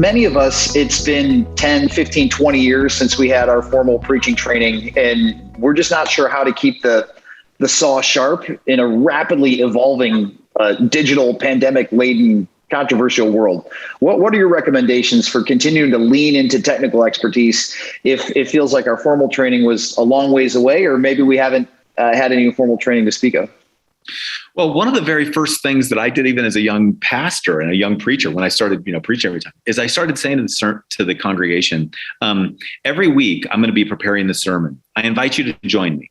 many of us, it's been 10, 15, 20 years since we had our formal preaching training, and we're just not sure how to keep the saw sharp in a rapidly evolving digital pandemic-laden controversial world. What are your recommendations for continuing to lean into technical expertise if it feels like our formal training was a long ways away, or maybe we haven't had any formal training to speak of? Well, one of the very first things that I did, even as a young pastor and a young preacher, when I started, preaching every time, is I started saying to the congregation, every week I'm going to be preparing the sermon. I invite you to join me.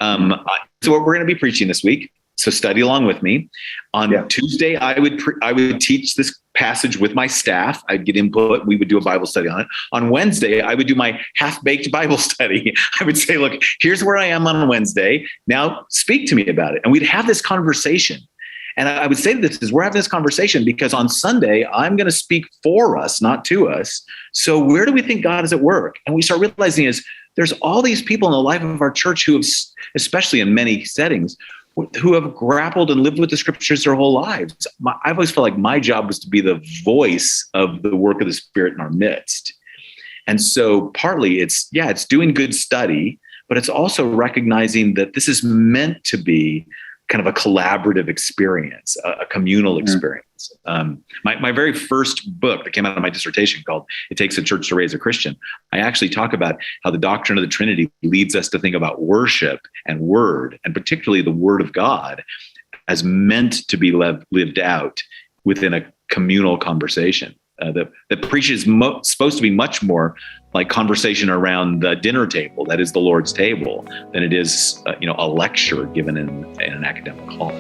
So what we're going to be preaching this week. So study along with me. On Tuesday, I would teach this passage with my staff. I'd get input. We would do a Bible study on it. On Wednesday, I would do my half-baked Bible study. I would say, look, here's where I am on Wednesday. Now speak to me about it. And we'd have this conversation. And I would say this is we're having this conversation because on Sunday, I'm going to speak for us, not to us. So where do we think God is at work? And we start realizing is there's all these people in the life of our church who have, especially in many settings, who have grappled and lived with the scriptures their whole lives. I've always felt like my job was to be the voice of the work of the Spirit in our midst. And so partly it's doing good study, but it's also recognizing that this is meant to be kind of a collaborative experience, a communal experience. My very first book that came out of my dissertation called It Takes a Church to Raise a Christian, I actually talk about how the doctrine of the Trinity leads us to think about worship and word, and particularly the word of God, as meant to be lived out within a communal conversation. The preaching is supposed to be much more like conversation around the dinner table, that is the Lord's table, than it is a lecture given in an academic hall.